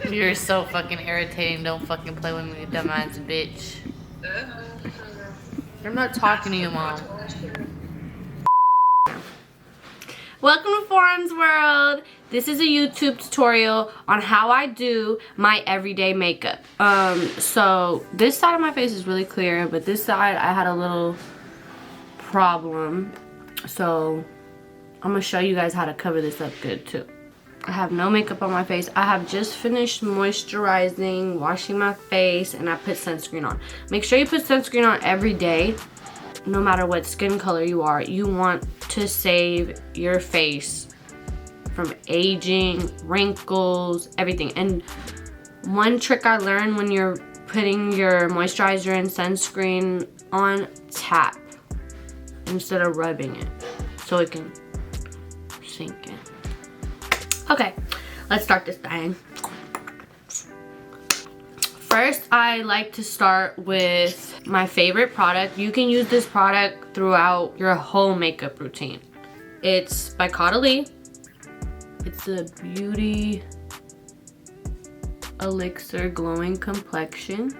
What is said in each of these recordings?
You're so fucking irritating. Don't fucking play with me, dumbass bitch. I'm not talking to you, Mom. Welcome to Foreign's World. This is a YouTube tutorial on how I do my everyday makeup. So this side of my face is really clear, but this side I had a little problem. So I'm gonna show you guys how to cover this up good too. I have no makeup on my face. I have just finished moisturizing, washing my face, and I put sunscreen on. Make sure you put sunscreen on every day, no matter what skin color you are. You want to save your face from aging, wrinkles, everything. And one trick I learned when you're putting your moisturizer and sunscreen on, tap instead of rubbing it so it can sink in. Okay, let's start this thing. First, I like to start with my favorite product. You can use this product throughout your whole makeup routine. It's by Caudalie. It's a Beauty Elixir Glowing Complexion.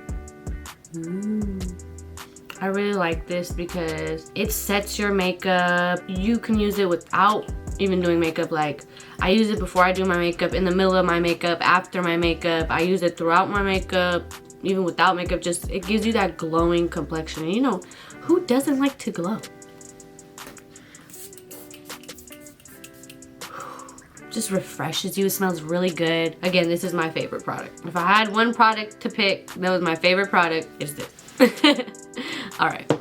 I really like this because it sets your makeup. You can use it without even doing makeup. Like, I use it before I do my makeup, in the middle of my makeup, after my makeup. I use it throughout my makeup, even without makeup. Just, it gives you that glowing complexion. And you know, who doesn't like to glow? Just refreshes you. It smells really good. Again, this is my favorite product. If I had one product to pick that was my favorite product, it's this. All right.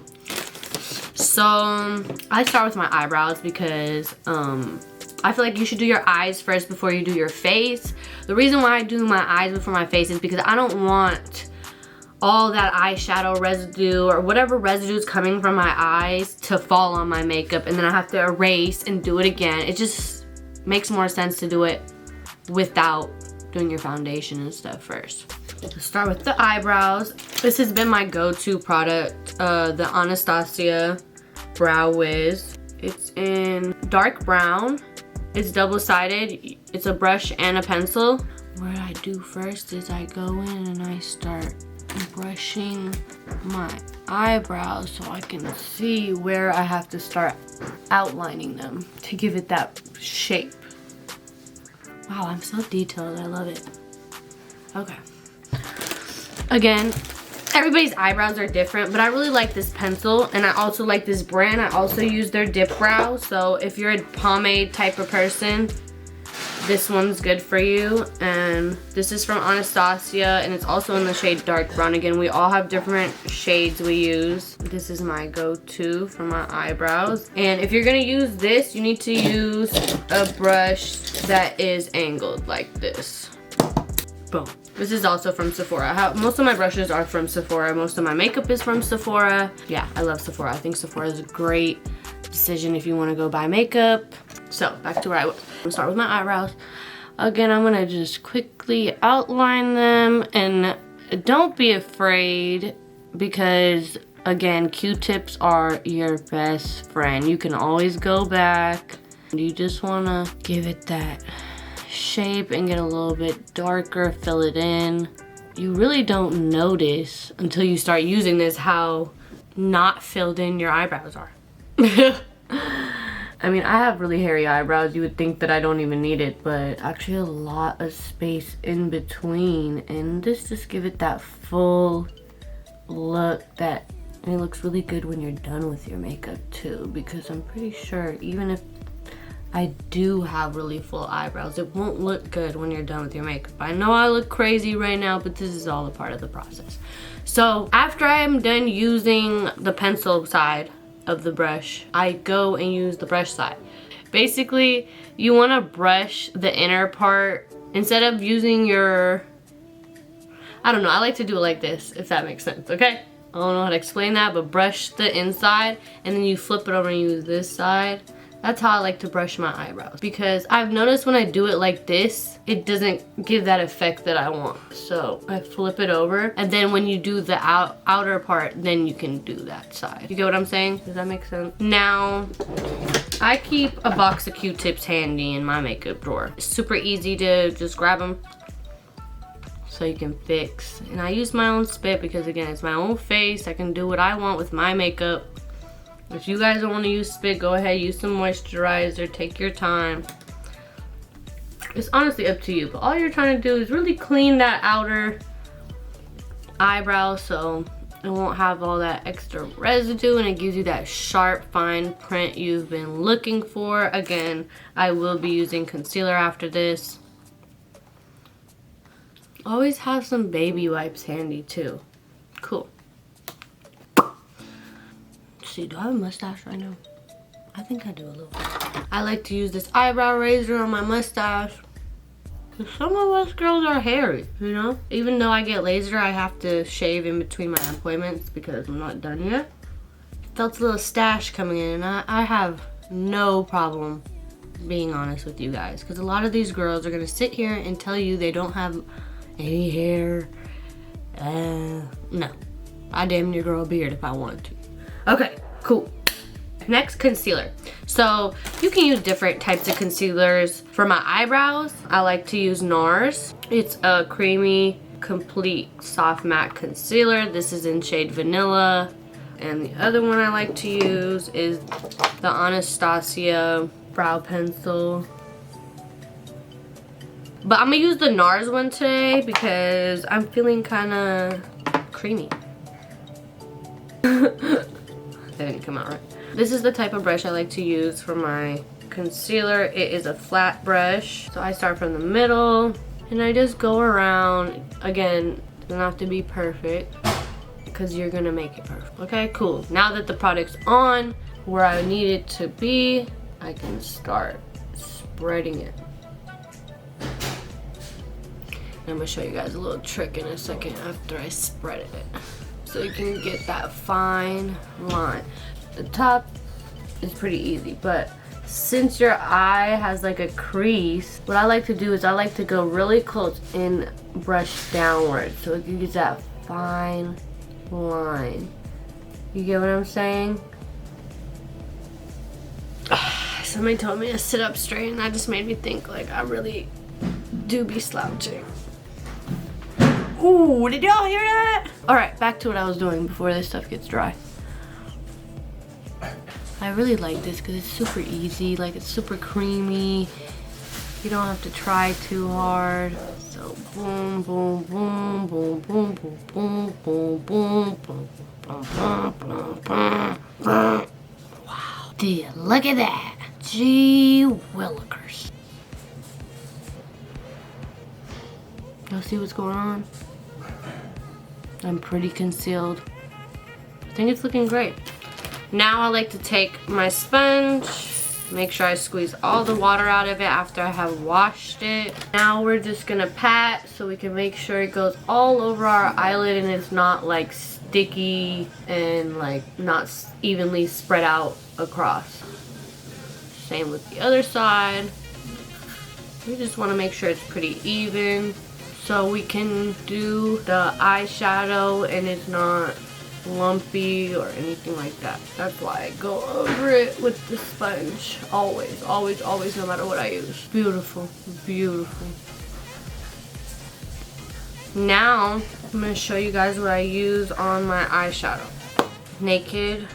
So I start with my eyebrows because I feel like you should do your eyes first before you do your face. The reason why I do my eyes before my face is because I don't want all that eyeshadow residue or whatever residue is coming from my eyes to fall on my makeup and then I have to erase and do it again. It just makes more sense to do it without doing your foundation and stuff first. Let's start with the eyebrows. This has been my go-to product, the Anastasia Brow Wiz. It's in dark brown. It's double-sided. It's a brush and a pencil. What I do first is I go in and I start brushing my eyebrows so I can see where I have to start outlining them to give it that shape. Wow, I'm so detailed. I love it. Okay. Again, everybody's eyebrows are different, but I really like this pencil, and I also like this brand. I also use their dip brow, so if you're a pomade type of person, this one's good for you. And this is from Anastasia, and it's also in the shade dark brown. Again, we all have different shades we use. This is my go-to for my eyebrows. And if you're gonna use this, you need to use a brush that is angled like this. Boom. This is also from Sephora. Most of my brushes are from Sephora. Most of my makeup is from Sephora. Yeah, I love Sephora. I think Sephora is a great decision if you want to go buy makeup. So, back to where I was. I'm gonna start with my eyebrows. Again, I'm gonna just quickly outline them, and don't be afraid because, again, Q-tips are your best friend. You can always go back. You just wanna give it that shape and get a little bit darker, fill it in. You really don't notice until you start using this how not filled in your eyebrows are. I mean, I have really hairy eyebrows. You would think that I don't even need it, but actually a lot of space in between, and this just give it that full look that it looks really good when you're done with your makeup too, because I'm pretty sure even if I do have really full eyebrows, it won't look good when you're done with your makeup. I know I look crazy right now, but this is all a part of the process. So after I'm done using the pencil side of the brush, I go and use the brush side. Basically, you want to brush the inner part instead of using your, I don't know, I like to do it like this, if that makes sense, okay? I don't know how to explain that, but brush the inside and then you flip it over and use this side. That's how I like to brush my eyebrows, because I've noticed when I do it like this, it doesn't give that effect that I want. So I flip it over, and then when you do the outer part, then you can do that side. You get what I'm saying? Does that make sense? Now, I keep a box of Q-tips handy in my makeup drawer. It's super easy to just grab them so you can fix. And I use my own spit because, again, it's my own face. I can do what I want with my makeup. If you guys don't want to use spit, go ahead, use some moisturizer, take your time. It's honestly up to you, but all you're trying to do is really clean that outer eyebrow so it won't have all that extra residue, and it gives you that sharp, fine print you've been looking for. Again, I will be using concealer after this. Always have some baby wipes handy too. Cool. See, do I have a mustache right now? I think I do a little bit. I like to use this eyebrow razor on my mustache. Some of us girls are hairy, you know? Even though I get laser, I have to shave in between my appointments because I'm not done yet. Felt a little stash coming in, and I have no problem being honest with you guys, because a lot of these girls are gonna sit here and tell you they don't have any hair. No. I damn near grow a beard if I wanted to. Okay, cool. Next, concealer. So you can use different types of concealers. For my eyebrows, I like to use NARS. It's a creamy, complete, soft matte concealer. This is in shade Vanilla. And the other one I like to use is the Anastasia brow pencil. But I'm gonna use the NARS one today because I'm feeling kind of creamy. That didn't come out right. This is the type of brush I like to use for my concealer. It is a flat brush. So I start from the middle and I just go around. Again, it doesn't have to be perfect because you're gonna make it perfect. Okay, cool. Now that the product's on where I need it to be, I can start spreading it. I'm gonna show you guys a little trick in a second after I spread it, so you can get that fine line. The top is pretty easy, but since your eye has like a crease, what I like to do is I like to go really close and brush downward so it gives that fine line. You get what I'm saying? Somebody told me to sit up straight, and that just made me think like I really do be slouching. Ooh, did y'all hear that? All right, back to what I was doing before this stuff gets dry. I really like this because it's super easy, like it's super creamy. You don't have to try too hard. So boom, boom, boom, boom, boom, boom, boom, boom, boom, boom, boom, boom, boom, boom. Wow, dude, look at that. Gee willikers. Y'all see what's going on? I'm pretty concealed. I think it's looking great. Now I like to take my sponge, make sure I squeeze all the water out of it after I have washed it. Now we're just gonna pat so we can make sure it goes all over our eyelid and it's not like sticky and like not evenly spread out across. Same with the other side. We just wanna make sure it's pretty even so we can do the eyeshadow and it's not lumpy or anything like that. That's why I go over it with the sponge. Always, always, always, no matter what I use. Beautiful, beautiful. Now, I'm going to show you guys what I use on my eyeshadow. Naked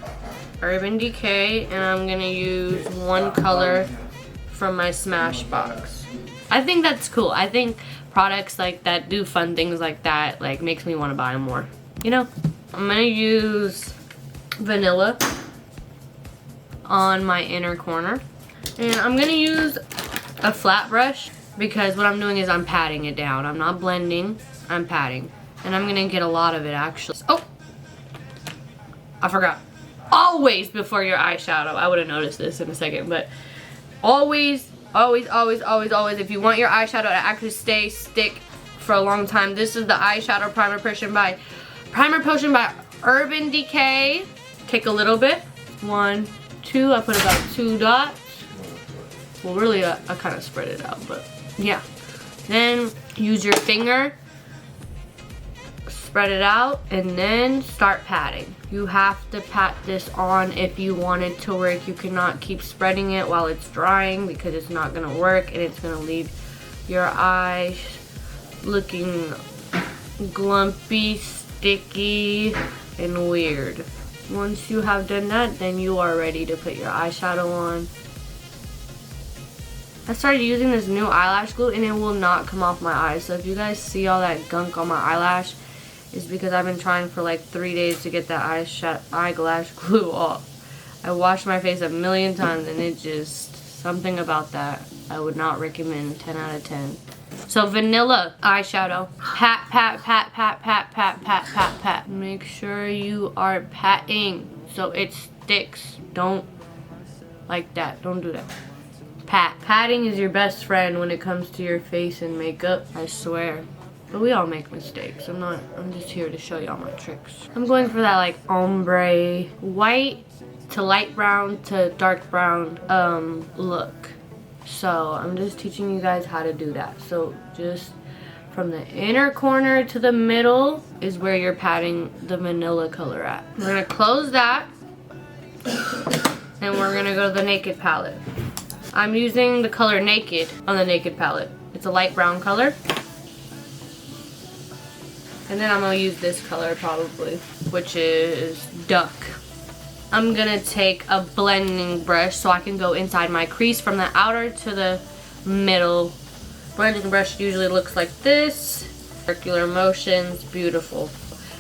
Urban Decay, and I'm going to use one color from my Smashbox. I think that's cool. I think products like that do fun things like that, like makes me want to buy them more, you know? I'm gonna use Vanilla on my inner corner, and I'm gonna use a flat brush because what I'm doing is I'm patting it down. I'm not blending, I'm patting, and I'm gonna get a lot of it actually. Oh, I forgot. Always before your eyeshadow. I would have noticed this in a second, but always, always, always, always, always, if you want your eyeshadow to actually stick for a long time, this is the eyeshadow primer potion by Urban Decay. Take a little bit. 1, 2. I put about 2 dots. Well, really, I kind of spread it out, but yeah. Then use your finger, spread it out, and then start patting. You have to pat this on if you want it to work. You cannot keep spreading it while it's drying because it's not gonna work and it's gonna leave your eyes looking glumpy, sticky, and weird. Once you have done that, then you are ready to put your eyeshadow on. I started using this new eyelash glue and it will not come off my eyes. So if you guys see all that gunk on my eyelash, it's because I've been trying for like 3 days to get that eyelash glue off. I washed my face a million times and it just, something about that I would not recommend. 10 out of 10. So vanilla eyeshadow. Pat, pat, pat, pat, pat, pat, pat, pat, pat. Make sure you are patting so it sticks. Don't like that. Don't do that. Pat. Patting is your best friend when it comes to your face and makeup, I swear. But we all make mistakes. I'm just here to show y'all my tricks. I'm going for that like ombre, white to light brown to dark brown look. So I'm just teaching you guys how to do that. So just from the inner corner to the middle is where you're patting the vanilla color at. We're gonna close that and we're gonna go to the Naked palette. I'm using the color Naked on the Naked palette. It's a light brown color. And then I'm gonna use this color probably, which is Duck. I'm gonna take a blending brush so I can go inside my crease from the outer to the middle. Blending brush usually looks like this. Circular motions, beautiful.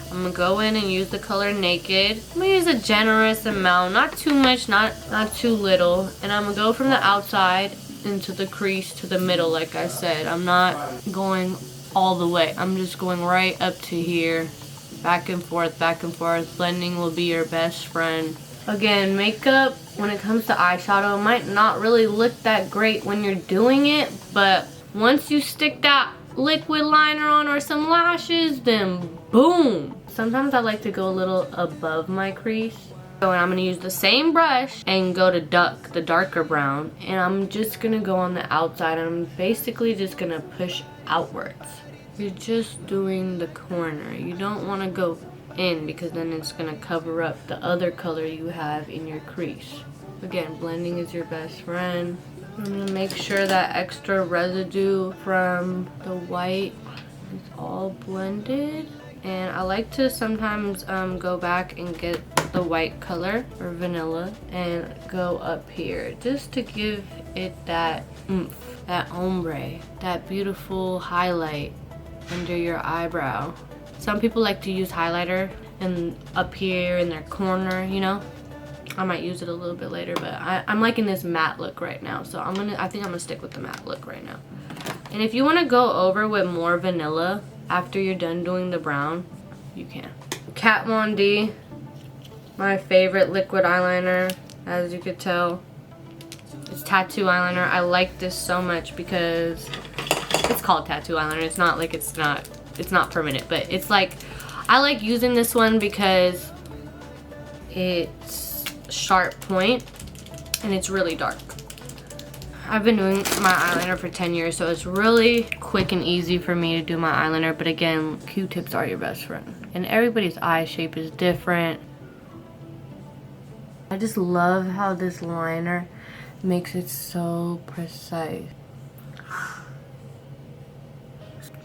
I'm gonna go in and use the color Naked. I'm gonna use a generous amount, not too much, not too little. And I'm gonna go from the outside into the crease to the middle, like I said. I'm not going all the way. I'm just going right up to here. Back and forth, back and forth. Blending will be your best friend. Again, makeup, when it comes to eyeshadow, might not really look that great when you're doing it, but once you stick that liquid liner on or some lashes, then boom. Sometimes I like to go a little above my crease. So I'm gonna use the same brush and go to Duck, the darker brown, and I'm just gonna go on the outside and I'm basically just gonna push outwards. You're just doing the corner. You don't want to go in because then it's going to cover up the other color you have in your crease. Again, blending is your best friend. I'm going to make sure that extra residue from the white is all blended. And I like to sometimes go back and get the white color or vanilla and go up here just to give it that oomph, that ombre, that beautiful highlight under your eyebrow. Some people like to use highlighter and up here in their corner, you know. I might use it a little bit later, but I'm liking this matte look right now, so I think I'm gonna stick with the matte look right now. And if you want to go over with more vanilla after you're done doing the brown, you can. Kat Von D, my favorite liquid eyeliner, as you could tell. It's tattoo eyeliner. I like this so much because it's called tattoo eyeliner. It's not like it's not permanent, but it's like, I like using this one because it's sharp point and it's really dark. I've been doing my eyeliner for 10 years, so it's really quick and easy for me to do my eyeliner. But again, Q-tips are your best friend. And everybody's eye shape is different. I just love how this liner makes it so precise.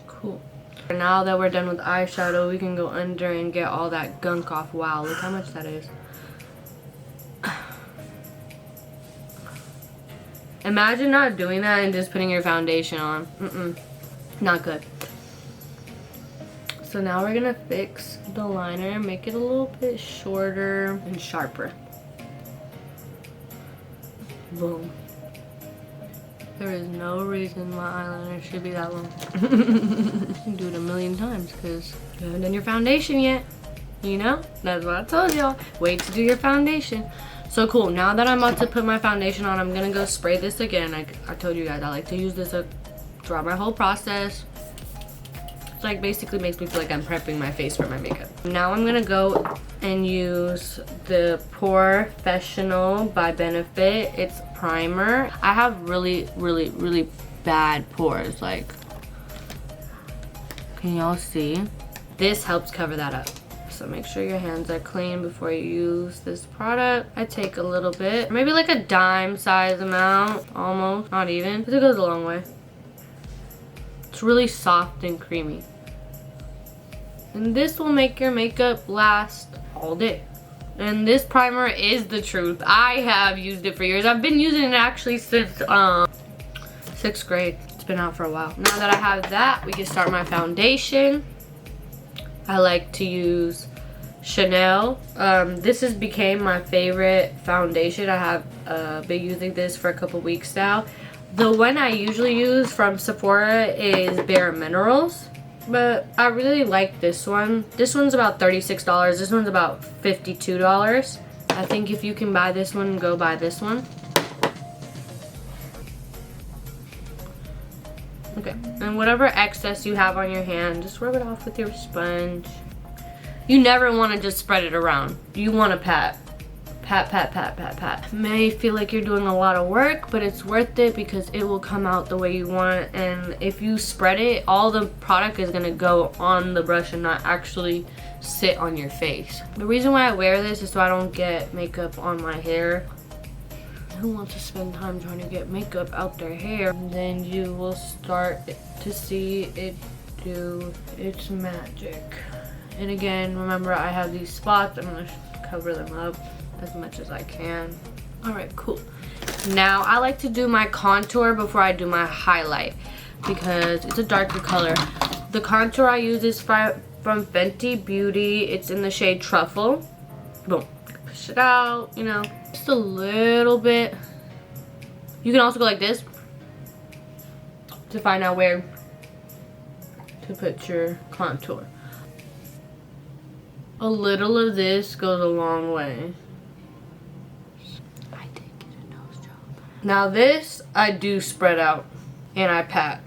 Cool. Now that we're done with eyeshadow, we can go under and get all that gunk off. Wow, look how much that is. Imagine not doing that and just putting your foundation on. Not good. So now we're gonna fix the liner, make it a little bit shorter and sharper. Boom. There is no reason my eyeliner should be that long. You can do it a million times because you haven't done your foundation yet. You know? That's what I told y'all. Wait to do your foundation. So cool. Now that I'm about to put my foundation on, I'm gonna go spray this again. I told you guys I like to use this throughout my whole process. It's like basically makes me feel like I'm prepping my face for my makeup. Now I'm gonna go and use the Professional by Benefit. It's primer. I have really bad pores. Like, can y'all see? This helps cover that up. So make sure your hands are clean before you use this product. I take a little bit, maybe like a dime size amount, almost, not even, but it goes a long way. It's really soft and creamy. And this will make your makeup last all day. And this primer is the truth. I have used it for years. I've been using it actually since 6th grade. It's been out for a while. Now that I have that, we can start my foundation. I like to use Chanel. This has became my favorite foundation. I have been using this for a couple weeks now. The one I usually use from Sephora is Bare Minerals, but I really like this one. This one's about $36. This one's about $52. I think if you can buy this one, go buy this one. Okay, and whatever excess you have on your hand, just rub it off with your sponge. You never want to just spread it around. You want to pat. Pat, pat, pat, pat, pat. It may feel like you're doing a lot of work, but it's worth it because it will come out the way you want. And if you spread it, all the product is going to go on the brush and not actually sit on your face. The reason why I wear this is so I don't get makeup on my hair. Who wants to spend time trying to get makeup out their hair? And then you will start to see it do its magic. And again, remember I have these spots. I'm going to cover them up as much as I can. Alright, cool. Now I like to do my contour before I do my highlight because it's a darker color. The contour I use is from Fenty Beauty. It's in the shade Truffle. Boom. Push it out, you know, just a little bit. You can also go like this to find out where to put your contour. A little of this goes a long way. I did get a nose job. Now this, I do spread out and I pat.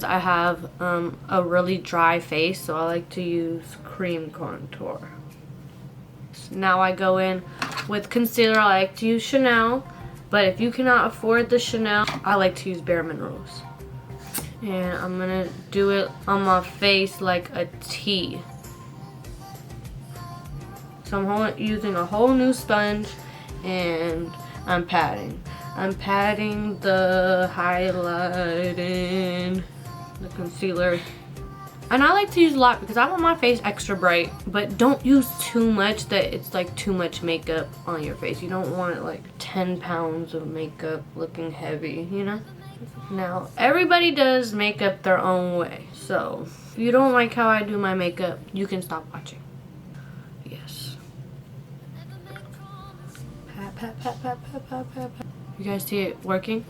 I have a really dry face, so I like to use cream contour. Now I go in with concealer. I like to use Chanel, but if you cannot afford the Chanel, I like to use Bare Minerals. And I'm gonna do it on my face like a T. So I'm using a whole new sponge and I'm patting. I'm patting the highlight in the concealer. And I like to use a lot because I want my face extra bright, but don't use too much that it's like too much makeup on your face. You don't want it like 10 pounds of makeup looking heavy, you know? Now, everybody does makeup their own way. So, if you don't like how I do my makeup, you can stop watching. Yes. Pat, pat, pat, pat, pat, pat, pat, pat. You guys see it working?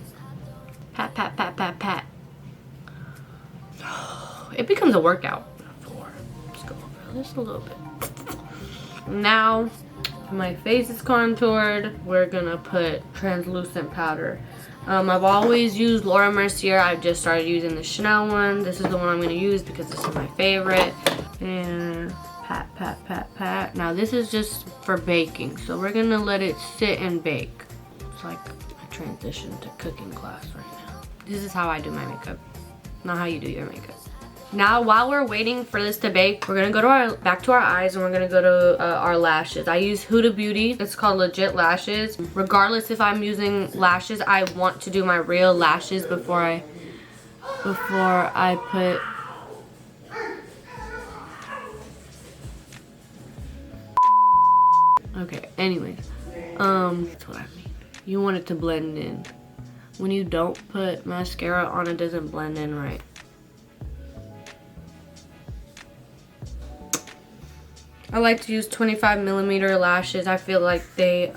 Pat, pat, pat, pat, pat. It becomes a workout. Let's go over this a little bit. Now, my face is contoured. We're gonna put translucent powder. I've always used Laura Mercier. I've just started using the Chanel one. This is the one I'm gonna use because this is my favorite. And pat, pat, pat, pat. Now this is just for baking. So we're gonna let it sit and bake. It's like a transition to cooking class right now. This is how I do my makeup, not how you do your makeup. Now, while we're waiting for this to bake, we're gonna go to back to our eyes and we're gonna go to our lashes. I use Huda Beauty. It's called Legit Lashes. Regardless if I'm using lashes, I want to do my real lashes before I put. Okay, anyways, that's what I mean. You want it to blend in. When you don't put mascara on, it doesn't blend in right. I like to use 25mm lashes. I feel like they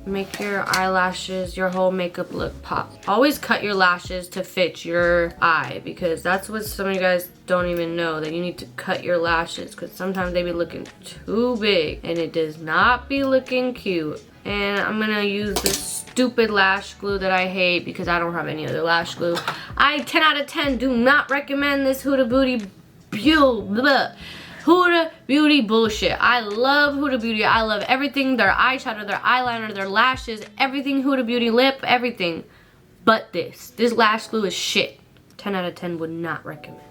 make your eyelashes, your whole makeup look pop. Always cut your lashes to fit your eye because that's what some of you guys don't even know, that you need to cut your lashes because sometimes they be looking too big and it does not be looking cute. And I'm gonna use this stupid lash glue that I hate because I don't have any other lash glue. 10 out of 10 do not recommend this Huda Beauty Huda Beauty bullshit. I love Huda Beauty. I love everything. Their eyeshadow, their eyeliner, their lashes, everything Huda Beauty, lip, everything. But this lash glue is shit. 10 out of 10 would not recommend.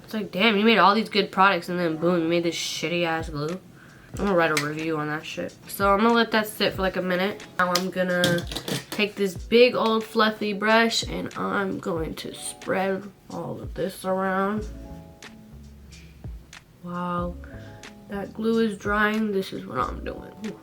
It's like, damn, you made all these good products and then boom, you made this shitty ass glue. I'm gonna write a review on that shit. So I'm gonna let that sit for like a minute. Now I'm gonna take this big old fluffy brush and I'm going to spread all of this around. While that glue is drying, this is what I'm doing. Ooh.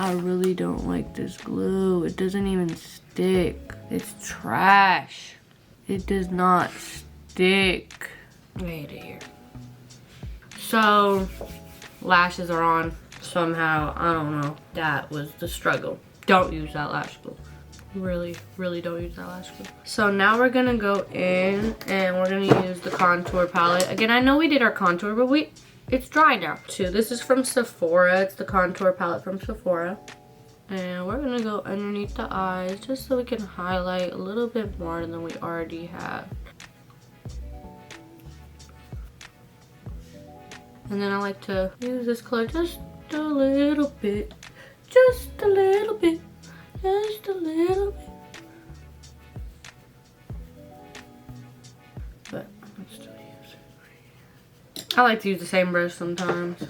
I really don't like this glue. It doesn't even stick. It's trash. It does not stick. I hate it here. So, lashes are on somehow. I don't know. That was the struggle. Don't use that lash glue. Really, really don't use that lash glue. So now we're gonna go in and we're gonna use the contour palette. Again, I know we did our contour, but it's dry now too. This is from Sephora. It's the contour palette from Sephora. And we're gonna go underneath the eyes just so we can highlight a little bit more than we already have. And then I like to use this color just a little bit. Just a little bit. Just a little bit. But I'm still using it. I like to use the same brush sometimes.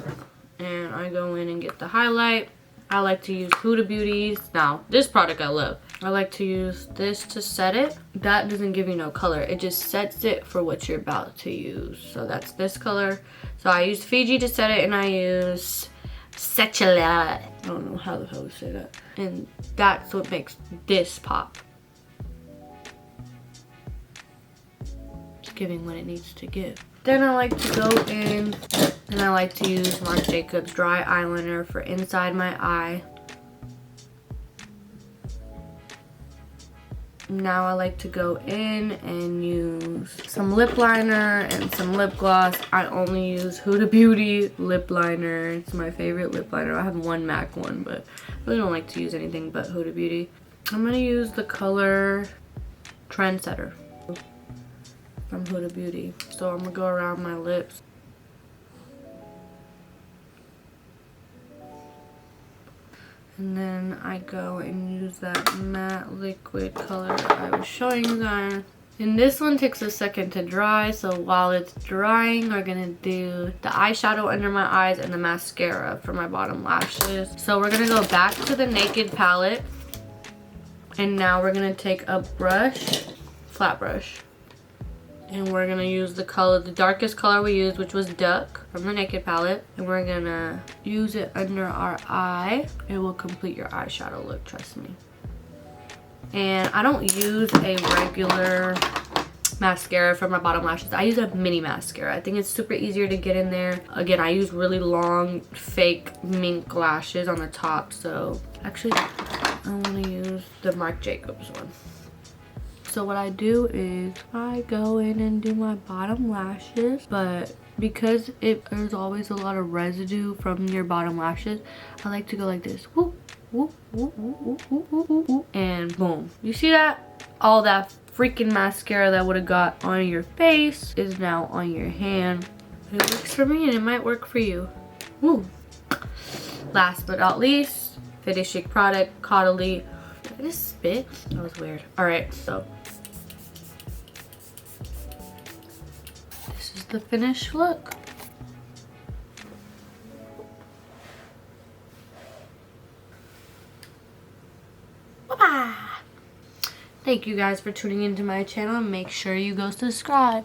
And I go in and get the highlight. I like to use Huda Beauty's. Now, this product I love. I like to use this to set it. That doesn't give you no color. It just sets it for what you're about to use. So that's this color. So I use Fiji to set it and I use Sechala. I don't know how the hell to say that. And that's what makes this pop. It's giving what it needs to give. Then I like to go in and I like to use Marc Jacobs dry eyeliner for inside my eye. Now I like to go in and use some lip liner and some lip gloss. I only use Huda Beauty lip liner. It's my favorite lip liner. I have one MAC one, but I really don't like to use anything but Huda Beauty. I'm gonna use the color Trendsetter from Huda Beauty. So I'm gonna go around my lips. And then I go and use that matte liquid color I was showing you guys. And this one takes a second to dry, so while it's drying, we're gonna do the eyeshadow under my eyes and the mascara for my bottom lashes. So we're gonna go back to the Naked palette. And now we're gonna take a brush, flat brush. And we're gonna use the color, the darkest color we used, which was Duck from the Naked palette. And we're gonna use it under our eye. It will complete your eyeshadow look, trust me. And I don't use a regular mascara for my bottom lashes. I use a mini mascara. I think it's super easier to get in there. Again, I use really long fake mink lashes on the top. So actually, I wanna use the Marc Jacobs one. So what I do is I go in and do my bottom lashes, but because there's always a lot of residue from your bottom lashes, I like to go like this. Whoop, whoop, whoop, whoop, whoop, whoop, whoop, whoop, and boom. You see that? All that freaking mascara that would have got on your face is now on your hand. It works for me and it might work for you. Woo. Last but not least, finishing product, Caudalie. Did I just spit? That was weird. Alright, so this is the finished look. Bye-bye. Thank you guys for tuning into my channel and make sure you go subscribe.